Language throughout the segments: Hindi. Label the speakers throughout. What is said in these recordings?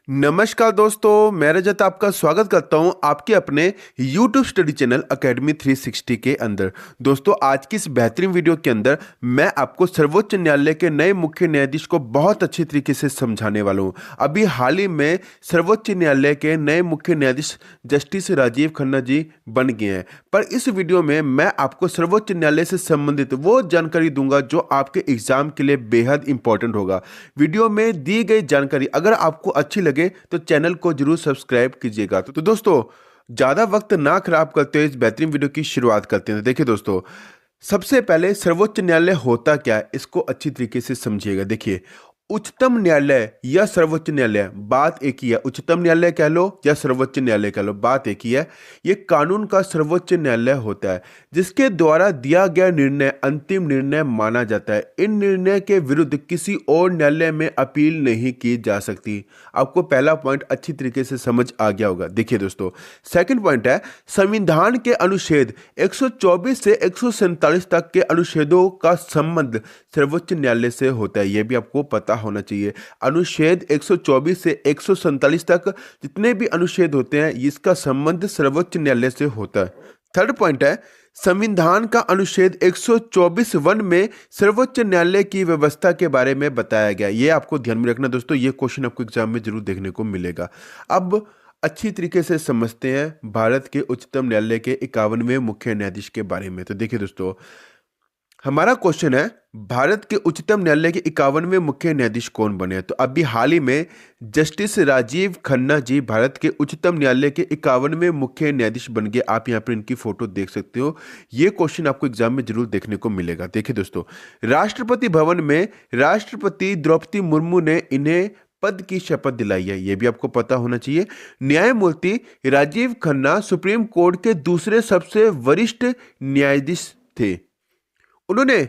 Speaker 1: नमस्कार दोस्तों, मैं रजत आपका स्वागत करता हूं आपके अपने YouTube स्टडी चैनल अकेडमी 360 के अंदर। दोस्तों, आज की इस बेहतरीन वीडियो के अंदर मैं आपको सर्वोच्च न्यायालय के नए मुख्य न्यायाधीश को बहुत अच्छी तरीके से समझाने वाला हूं। अभी हाल ही में सर्वोच्च न्यायालय के नए मुख्य न्यायाधीश जस्टिस राजीव खन्ना जी बन गए हैं, पर इस वीडियो में मैं आपको सर्वोच्च न्यायालय से संबंधित वो जानकारी दूंगा जो आपके एग्जाम के लिए बेहद इंपॉर्टेंट होगा। वीडियो में दी गई जानकारी अगर आपको अच्छी लगे तो चैनल को जरूर सब्सक्राइब कीजिएगा। तो दोस्तों, ज्यादा वक्त ना खराब करते हुए इस बेहतरीन वीडियो की शुरुआत करते हैं। देखिए दोस्तों, सबसे पहले सर्वोच्च न्यायालय होता क्या है इसको अच्छी तरीके से समझिएगा। देखिए, उच्चतम न्यायालय या सर्वोच्च न्यायालय बात एक ही है। उच्चतम न्यायालय कह लो या सर्वोच्च न्यायालय कह लो, बात एक ही है। ये कानून का सर्वोच्च न्यायालय होता है जिसके द्वारा दिया गया निर्णय अंतिम निर्णय माना जाता है। इन निर्णय के विरुद्ध किसी और न्यायालय में अपील नहीं की जा सकती। आपको पहला पॉइंट अच्छी तरीके से समझ आ गया होगा। देखिए दोस्तों, सेकंड पॉइंट है संविधान के अनुच्छेद 124 से 147 तक के अनुच्छेदों का संबंध सर्वोच्च न्यायालय से होता है। यह भी आपको पता होना चाहिए। अनुच्छेद 124 से 147 तक जितने भी अनुच्छेद होते हैं इसका संबंध सर्वोच्च न्यायालय से होता है। थर्ड पॉइंट है संविधान का अनुच्छेद 124(1) में सर्वोच्च न्यायालय की व्यवस्था के बारे में बताया गया। यह आपको ध्यान में रखना दोस्तों, यह क्वेश्चन आपको एग्जाम में जरूर देखने को मिलेगा। अब अच्छी तरीके से समझते हैं भारत के उच्चतम न्यायालय के 51वें मुख्य न्यायाधीश के बारे में। तो देखिए दोस्तों, हमारा क्वेश्चन है भारत के उच्चतम न्यायालय के 51वें मुख्य न्यायाधीश कौन बने हैं। तो अभी हाल ही में जस्टिस राजीव खन्ना जी भारत के उच्चतम न्यायालय के 51वें मुख्य न्यायाधीश बन गए। आप यहाँ पर इनकी फोटो देख सकते हो। ये क्वेश्चन आपको एग्जाम में जरूर देखने को मिलेगा। देखिए दोस्तों, राष्ट्रपति भवन में राष्ट्रपति द्रौपदी मुर्मू ने इन्हें पद की शपथ दिलाई है। यह भी आपको पता होना चाहिए। न्यायमूर्ति राजीव खन्ना सुप्रीम कोर्ट के दूसरे सबसे वरिष्ठ न्यायाधीश थे। उन्होंने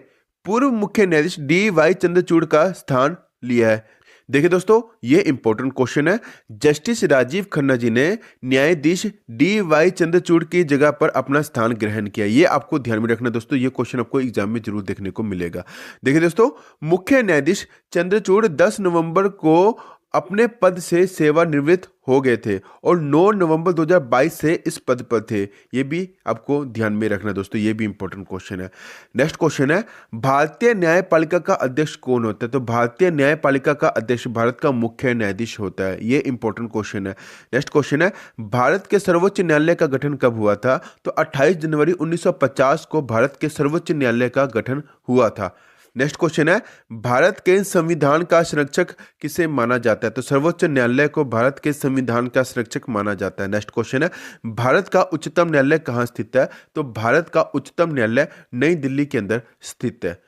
Speaker 1: पूर्व मुख्य न्यायाधीश DY चंद्रचूड़ का स्थान लिया है। देखिए दोस्तों, यह इंपॉर्टेंट क्वेश्चन है। जस्टिस राजीव खन्ना जी ने न्यायाधीश DY चंद्रचूड़ की जगह पर अपना स्थान ग्रहण किया। यह आपको ध्यान में रखना दोस्तों, यह क्वेश्चन आपको एग्जाम में जरूर देखने को मिलेगा। देखिए दोस्तों, मुख्य न्यायाधीश चंद्रचूड़ 10 नवंबर को अपने पद से सेवानिवृत्त हो गए थे और 9 नवंबर 2022 से इस पद पर थे। ये भी आपको ध्यान में रखना दोस्तों, ये भी इंपॉर्टेंट क्वेश्चन है। नेक्स्ट क्वेश्चन है भारतीय न्यायपालिका का अध्यक्ष कौन होता है। तो भारतीय न्यायपालिका का अध्यक्ष भारत का मुख्य न्यायाधीश होता है। ये इंपॉर्टेंट क्वेश्चन है। नेक्स्ट क्वेश्चन है भारत के सर्वोच्च न्यायालय का गठन कब हुआ था। तो 28 जनवरी 1950 को भारत के सर्वोच्च न्यायालय का गठन हुआ था। नेक्स्ट क्वेश्चन है भारत के संविधान का संरक्षक किसे माना जाता है। तो सर्वोच्च न्यायालय को भारत के संविधान का संरक्षक माना जाता है। नेक्स्ट क्वेश्चन है भारत का उच्चतम न्यायालय कहाँ स्थित है। तो भारत का उच्चतम न्यायालय नई दिल्ली के अंदर स्थित है।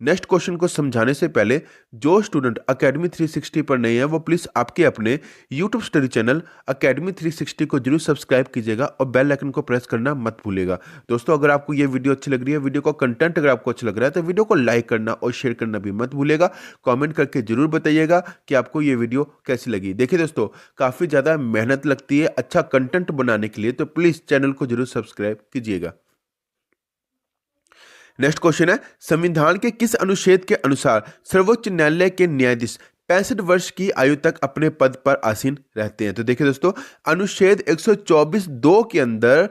Speaker 1: नेक्स्ट क्वेश्चन को समझाने से पहले जो स्टूडेंट अकेडमी 360 पर नहीं है वो प्लीज आपके अपने YouTube स्टडी चैनल अकेडमी 360 को जरूर सब्सक्राइब कीजिएगा और बेल आइकन को प्रेस करना मत भूलिएगा। दोस्तों, अगर आपको ये वीडियो अच्छी लग रही है, वीडियो का कंटेंट अगर आपको अच्छा लग रहा है तो वीडियो को लाइक करना और शेयर करना भी मत भूलिएगा। कॉमेंट करके जरूर बताइएगा कि आपको ये वीडियो कैसी लगी। देखिए दोस्तों, काफी ज्यादा मेहनत लगती है अच्छा कंटेंट बनाने के लिए, तो प्लीज चैनल को जरूर सब्सक्राइब कीजिएगा। नेक्स्ट क्वेश्चन है संविधान के किस अनुच्छेद के अनुसार सर्वोच्च न्यायालय के न्यायाधीश 65 वर्ष की आयु तक अपने पद पर आसीन रहते हैं। तो देखिए दोस्तों, अनुच्छेद 124(2) के अंदर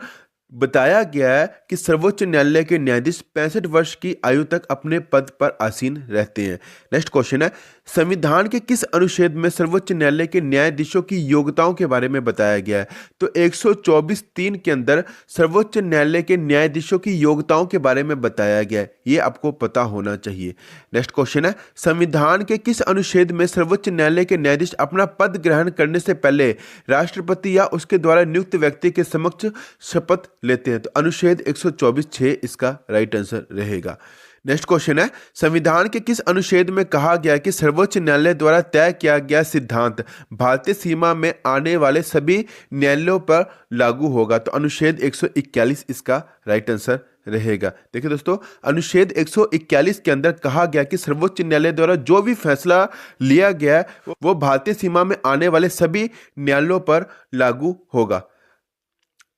Speaker 1: बताया गया है कि सर्वोच्च न्यायालय के न्यायाधीश 65 वर्ष की आयु तक अपने पद पर आसीन रहते हैं। नेक्स्ट क्वेश्चन है संविधान के किस अनुच्छेद में सर्वोच्च न्यायालय के न्यायाधीशों की योग्यताओं के बारे में बताया गया है। तो 124(3) के अंदर सर्वोच्च न्यायालय के न्यायाधीशों की योग्यताओं के बारे में बताया गया है। ये आपको पता होना चाहिए। नेक्स्ट क्वेश्चन है संविधान के किस अनुच्छेद में सर्वोच्च न्यायालय के न्यायाधीश अपना पद ग्रहण करने से पहले राष्ट्रपति या उसके द्वारा नियुक्त व्यक्ति के समक्ष शपथ लेते हैं। तो अनुच्छेद 124(6) इसका राइट आंसर रहेगा। नेक्स्ट क्वेश्चन है संविधान के किस अनुच्छेद में कहा गया कि सर्वोच्च न्यायालय द्वारा तय किया गया सिद्धांत भारतीय सीमा में आने वाले सभी न्यायालयों पर लागू होगा। तो अनुच्छेद 141 इसका राइट आंसर रहेगा। देखिए दोस्तों, अनुच्छेद 141 के अंदर कहा गया कि सर्वोच्च न्यायालय द्वारा जो भी फैसला लिया गया है वो भारतीय सीमा में आने वाले सभी न्यायालयों पर लागू होगा।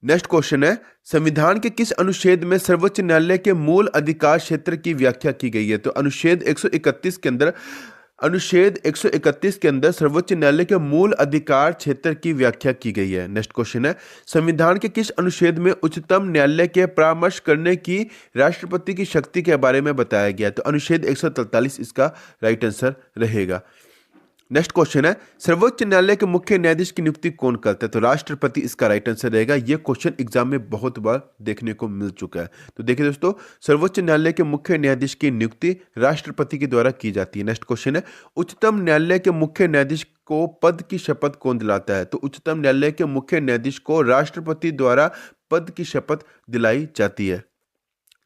Speaker 1: नेक्स्ट क्वेश्चन है संविधान के किस अनुच्छेद में सर्वोच्च न्यायालय के मूल अधिकार क्षेत्र की व्याख्या की गई है। तो अनुच्छेद 131 के अंदर अनुच्छेद 131 के अंदर सर्वोच्च न्यायालय के मूल अधिकार क्षेत्र की व्याख्या की गई है। नेक्स्ट क्वेश्चन है, संविधान के किस अनुच्छेद में उच्चतम न्यायालय के परामर्श करने की राष्ट्रपति की शक्ति के बारे में बताया गया है? तो अनुच्छेद 143 इसका राइट आंसर रहेगा। नेक्स्ट क्वेश्चन है, सर्वोच्च न्यायालय के मुख्य न्यायाधीश की नियुक्ति कौन करता है? तो राष्ट्रपति इसका राइट आंसर रहेगा। यह क्वेश्चन एग्जाम में बहुत बार देखने को मिल चुका है। तो देखिए दोस्तों, सर्वोच्च न्यायालय के मुख्य न्यायाधीश की नियुक्ति राष्ट्रपति के द्वारा की जाती है। नेक्स्ट क्वेश्चन है, उच्चतम न्यायालय के मुख्य न्यायाधीश को पद की शपथ कौन दिलाता है? तो उच्चतम न्यायालय के मुख्य न्यायाधीश को राष्ट्रपति द्वारा पद की शपथ दिलाई जाती है।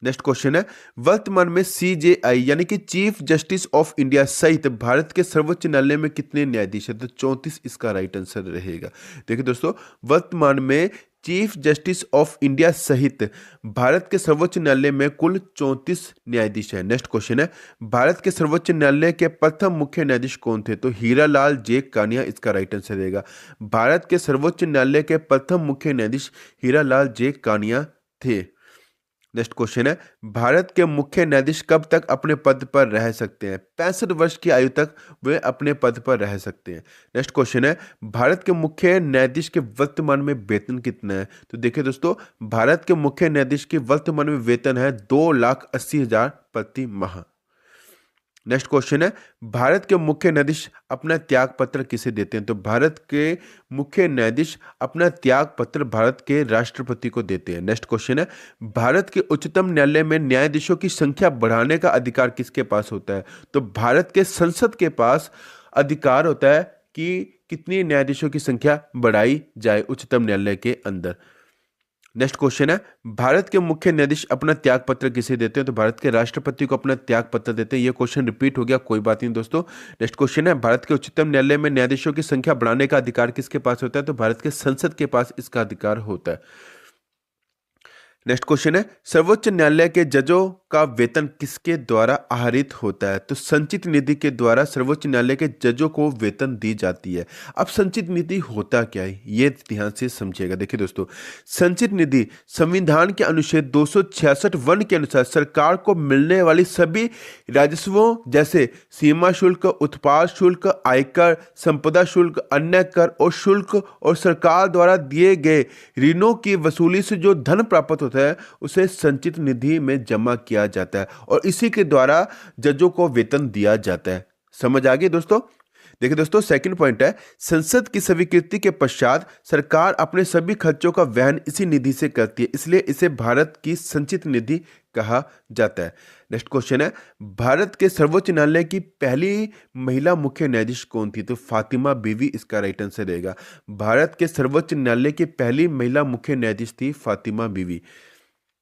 Speaker 1: नेक्स्ट क्वेश्चन है, वर्तमान में सीजेआई यानी कि चीफ जस्टिस ऑफ इंडिया सहित भारत के सर्वोच्च न्यायालय में कितने न्यायाधीश हैं? तो 34 इसका राइट आंसर रहेगा। देखिए दोस्तों, वर्तमान में चीफ जस्टिस ऑफ इंडिया सहित भारत के सर्वोच्च न्यायालय में कुल 34 न्यायाधीश हैं। नेक्स्ट क्वेश्चन है, भारत के सर्वोच्च न्यायालय के प्रथम मुख्य न्यायाधीश कौन थे? तो हीरालाल जे कानिया इसका राइट आंसर रहेगा। भारत के सर्वोच्च न्यायालय के प्रथम मुख्य न्यायाधीश हीरालाल जे कानिया थे। नेक्स्ट क्वेश्चन है, भारत के मुख्य न्यायाधीश कब तक अपने पद पर रह सकते हैं? 65 वर्ष की आयु तक वे अपने पद पर रह सकते हैं। नेक्स्ट क्वेश्चन है, भारत के मुख्य न्यायाधीश के वर्तमान में वेतन कितना है? तो देखिए दोस्तों, भारत के मुख्य न्यायाधीश के वर्तमान में वेतन है 2,80,000 प्रति माह। नेक्स्ट क्वेश्चन है, भारत के मुख्य न्यायाधीश अपना त्याग पत्र किसे देते हैं? तो भारत के मुख्य न्यायाधीश अपना त्याग पत्र भारत के राष्ट्रपति को देते हैं। नेक्स्ट क्वेश्चन है, भारत के उच्चतम न्यायालय में न्यायाधीशों की संख्या बढ़ाने का अधिकार किसके पास होता है? तो भारत के संसद के पास अधिकार होता है कि कितनी न्यायाधीशों की संख्या बढ़ाई जाए उच्चतम न्यायालय के अंदर। नेक्स्ट क्वेश्चन है, भारत के मुख्य न्यायाधीश अपना त्याग पत्र किसे देते हैं? तो भारत के राष्ट्रपति को अपना त्याग पत्र देते हैं। ये क्वेश्चन रिपीट हो गया, कोई बात नहीं दोस्तों। नेक्स्ट क्वेश्चन है, भारत के उच्चतम न्यायालय में न्यायाधीशों की संख्या बढ़ाने का अधिकार किसके पास होता है? तो भारत के संसद के पास इसका अधिकार होता है। नेक्स्ट क्वेश्चन है, सर्वोच्च न्यायालय के जजों का वेतन किसके द्वारा आहरित होता है? तो संचित निधि के द्वारा सर्वोच्च न्यायालय के जजों को वेतन दी जाती है। अब संचित निधि होता क्या है, ये ध्यान से समझिएगा। देखिए दोस्तों, संचित निधि संविधान के अनुच्छेद 266(1) के अनुसार सरकार को मिलने वाली सभी राजस्वों जैसे सीमा शुल्क, उत्पाद शुल्क, आयकर, संपदा शुल्क, अन्य कर और शुल्क और सरकार द्वारा दिए गए ऋणों की वसूली से जो धन प्राप्त होता है उसे संचित निधि में जमा किया जाता है और इसी के द्वारा जजों को वेतन दिया जाता है। समझ आ गई दोस्तों? देखिए दोस्तों, सेकंड पॉइंट है, संसद की स्वीकृति के पश्चात सरकार अपने सभी खर्चों का वहन इसी निधि से करती है, इसलिए इसे भारत की संचित निधि कहा जाता है। नेक्स्ट क्वेश्चन है, भारत के सर्वोच्च न्यायालय की पहली महिला मुख्य न्यायाधीश कौन थी? तो फातिमा बीवी इसका राइट आंसर रहेगा। भारत के सर्वोच्च न्यायालय की पहली महिला मुख्य न्यायाधीश थी फातिमा बीवी।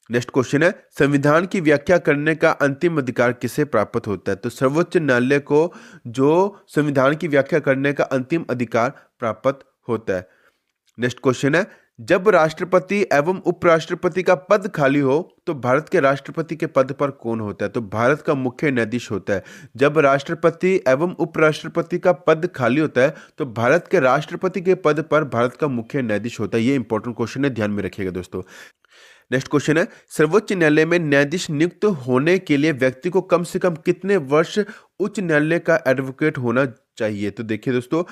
Speaker 1: नेक्स्ट क्वेश्चन है, संविधान की व्याख्या करने का अंतिम अधिकार किसे प्राप्त होता है? तो सर्वोच्च न्यायालय को जो संविधान की व्याख्या करने का अंतिम अधिकार प्राप्त होता है। नेक्स्ट क्वेश्चन है, जब राष्ट्रपति एवं उपराष्ट्रपति का पद खाली हो तो भारत के राष्ट्रपति के पद पर कौन होता है? तो भारत का मुख्य न्यायाधीश होता है। जब राष्ट्रपति एवं उपराष्ट्रपति का पद खाली होता है तो भारत के राष्ट्रपति के पद पर भारत का मुख्य न्यायाधीश होता है। ये इंपॉर्टेंट क्वेश्चन है, ध्यान में रखिएगा दोस्तों। नेक्स्ट क्वेश्चन है, सर्वोच्च न्यायालय में न्यायाधीश नियुक्त होने के लिए व्यक्ति को कम से कम कितने वर्ष उच्च न्यायालय का एडवोकेट होना चाहिए? तो देखिए दोस्तों,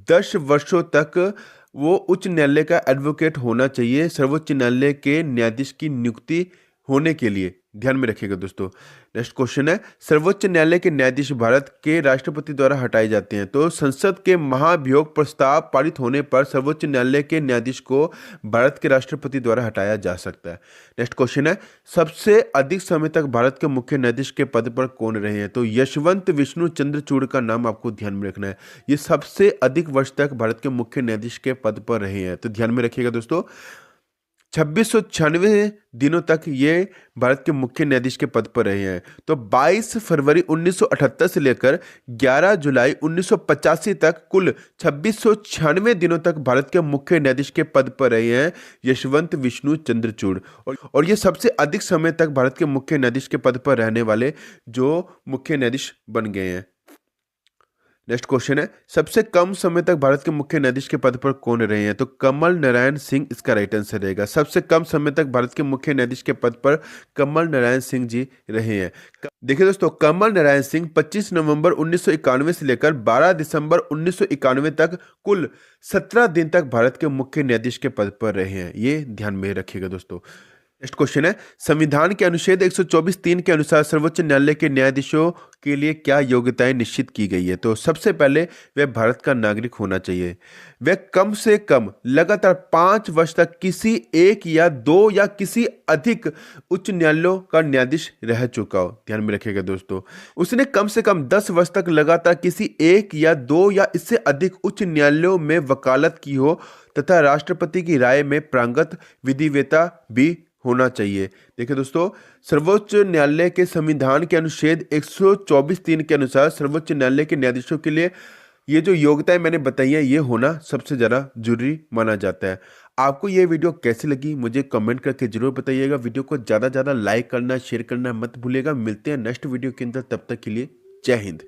Speaker 1: 10 वर्षों तक वो उच्च न्यायालय का एडवोकेट होना चाहिए सर्वोच्च न्यायालय के न्यायाधीश की नियुक्ति होने के लिए। ध्यान में रखिएगा दोस्तों। नेक्स्ट क्वेश्चन है, सर्वोच्च न्यायालय के न्यायाधीश भारत के राष्ट्रपति द्वारा हटाए जाते हैं तो संसद के महाभियोग प्रस्ताव पारित होने पर सर्वोच्च न्यायालय के न्यायाधीश को भारत के राष्ट्रपति द्वारा हटाया जा सकता है। नेक्स्ट क्वेश्चन है, सबसे अधिक समय तक भारत के मुख्य न्यायाधीश के पद पर कौन रहे हैं? तो यशवंत विष्णु चंद्रचूड़ का नाम आपको ध्यान में रखना है। ये सबसे अधिक वर्ष तक भारत के मुख्य न्यायाधीश के पद पर रहे हैं, तो ध्यान में रखिएगा दोस्तों। 2696 दिनों तक ये भारत के मुख्य न्यायाधीश के पद पर रहे हैं। तो 22 फरवरी 1978 से लेकर 11 जुलाई 1985 तक कुल 2696 दिनों तक भारत के मुख्य न्यायाधीश के पद पर रहे हैं यशवंत विष्णु चंद्रचूड़। और ये सबसे अधिक समय तक भारत के मुख्य न्यायाधीश के पद पर रहने वाले जो मुख्य न्यायाधीश बन गए हैं। नेक्स्ट क्वेश्चन है, सबसे कम समय तक भारत के मुख्य न्यायाधीश के पद पर कौन रहे हैं? तो कमल नारायण सिंह इसका राइट आंसर रहेगा। सबसे कम समय तक भारत के मुख्य न्यायाधीश के पद पर कमल नारायण सिंह जी रहे हैं। देखिए दोस्तों, कमल नारायण सिंह 25 नवंबर 1991 से लेकर 12 दिसंबर 1991 तक कुल 17 दिन तक भारत के मुख्य न्यायाधीश के पद पर रहे हैं। ये ध्यान में रखिएगा दोस्तों। नेक्स्ट क्वेश्चन है, संविधान के अनुच्छेद 124(3) के अनुसार सर्वोच्च न्यायालय के न्यायाधीशों के लिए क्या योग्यताएं निश्चित की गई है? तो सबसे पहले वह भारत का नागरिक होना चाहिए, वह कम से कम लगातार 5 वर्ष तक किसी एक या दो या किसी अधिक उच्च न्यायालयों का न्यायाधीश रह चुका हो। ध्यान में रखिएगा दोस्तों, उसने कम से कम 10 वर्ष तक लगातार किसी एक या दो या इससे अधिक उच्च न्यायालयों में वकालत की हो तथा राष्ट्रपति की राय में प्रांगत विधिवेता भी होना चाहिए। देखिए दोस्तों, सर्वोच्च न्यायालय के संविधान के अनुच्छेद 124(3) के अनुसार सर्वोच्च न्यायालय के न्यायाधीशों के लिए ये जो योग्यताएं मैंने बताई हैं, ये होना सबसे ज़्यादा जरूरी माना जाता है। आपको ये वीडियो कैसी लगी मुझे कमेंट करके जरूर बताइएगा। वीडियो को ज़्यादा लाइक करना, शेयर करना मत भूलिएगा। मिलते हैं नेक्स्ट वीडियो के अंदर, तब तक के लिए जय हिंद।